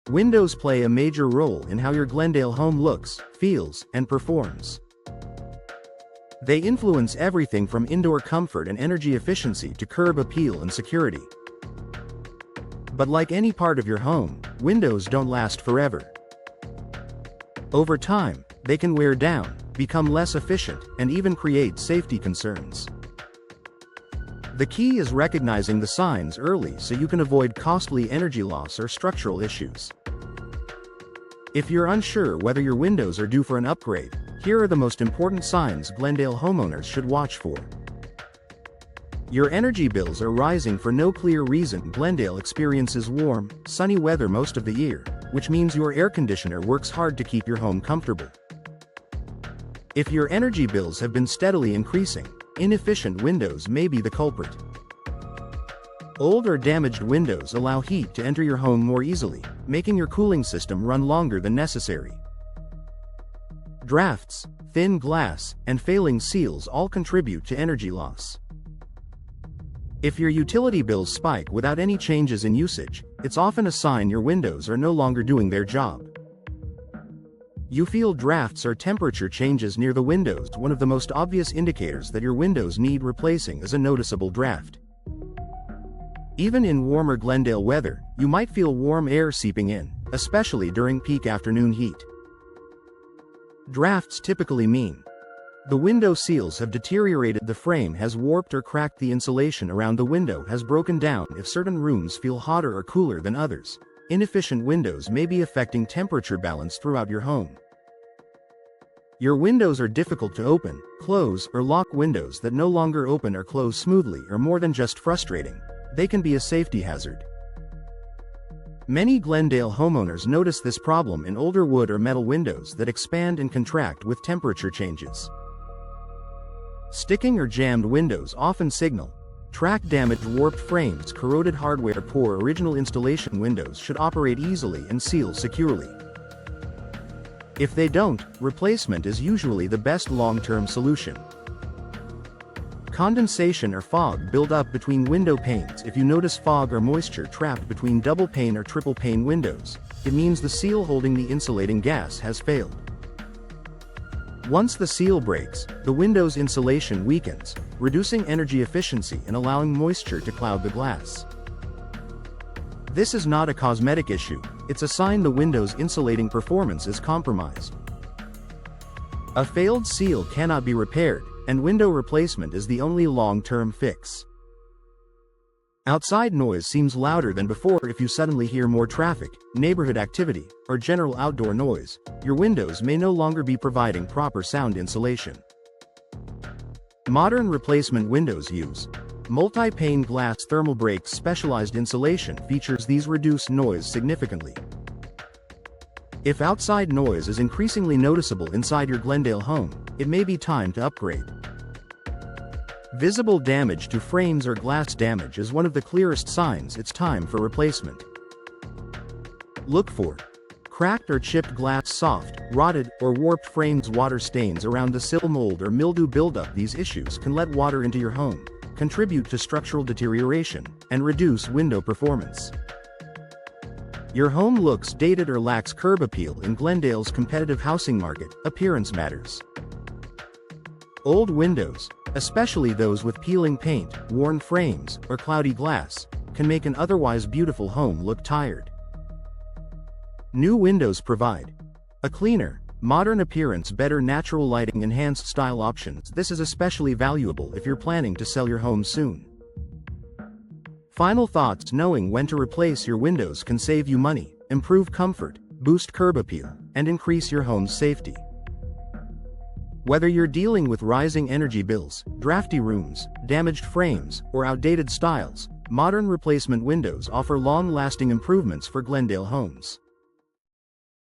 Windows play a major role in how your Glendale home looks, feels, and performs. They influence everything from indoor comfort and energy efficiency to curb appeal and security. But like any part of your home, windows don't last forever. Over time, they can wear down, become less efficient, and even create safety concerns. The key is recognizing the signs early so you can avoid costly energy loss or structural issues. If you're unsure whether your windows are due for an upgrade, here are the most important signs Glendale homeowners should watch for. Your energy bills are rising for no clear reason. Glendale experiences warm, sunny weather most of the year, which means your air conditioner works hard to keep your home comfortable. If your energy bills have been steadily increasing, inefficient windows may be the culprit. Old or damaged windows allow heat to enter your home more easily, making your cooling system run longer than necessary. Drafts, thin glass, and failing seals all contribute to energy loss. If your utility bills spike without any changes in usage, it's often a sign your windows are no longer doing their job. You feel drafts or temperature changes near the windows. One of the most obvious indicators that your windows need replacing is a noticeable draft. Even in warmer Glendale weather, you might feel warm air seeping in, especially during peak afternoon heat. Drafts typically mean the window seals have deteriorated, the frame has warped or cracked, the insulation around the window has broken down. If certain rooms feel hotter or cooler than others, inefficient windows may be affecting temperature balance throughout your home. Your windows are difficult to open, close, or lock. Windows that no longer open or close smoothly are more than just frustrating, they can be a safety hazard. Many Glendale homeowners notice this problem in older wood or metal windows that expand and contract with temperature changes. Sticking or jammed windows often signal track damage. Warped frames, corroded hardware. Poor original installation. Windows should operate easily and seal securely. If they don't, replacement is usually the best long-term solution. Condensation or fog build up between window panes. If you notice fog or moisture trapped between double pane or triple pane windows, it means the seal holding the insulating gas has failed. Once the seal breaks, the window's insulation weakens, reducing energy efficiency and allowing moisture to cloud the glass. This is not a cosmetic issue, it's a sign the window's insulating performance is compromised. A failed seal cannot be repaired, and window replacement is the only long-term fix. Outside noise seems louder than before. If you suddenly hear more traffic, neighborhood activity, or general outdoor noise, your windows may no longer be providing proper sound insulation. Modern replacement windows use multi-pane glass thermal breaks. Specialized insulation features these reduce noise significantly. If outside noise is increasingly noticeable inside your Glendale home, it may be time to upgrade. Visible damage to frames or glass damage is one of the clearest signs it's time for replacement. Look for cracked or chipped glass, soft, rotted, or warped frames, water stains around the sill, mold or mildew buildup. These issues can let water into your home, contribute to structural deterioration, and reduce window performance. Your home looks dated or lacks curb appeal. In Glendale's competitive housing market, appearance matters. Old windows, especially those with peeling paint, worn frames, or cloudy glass, can make an otherwise beautiful home look tired. New windows provide a cleaner, modern appearance, better natural lighting, enhanced style options. This is especially valuable if you're planning to sell your home soon. Final thoughts: knowing when to replace your windows can save you money, improve comfort, boost curb appeal, and increase your home's safety. Whether you're dealing with rising energy bills, drafty rooms, damaged frames, or outdated styles, modern replacement windows offer long-lasting improvements for Glendale homes.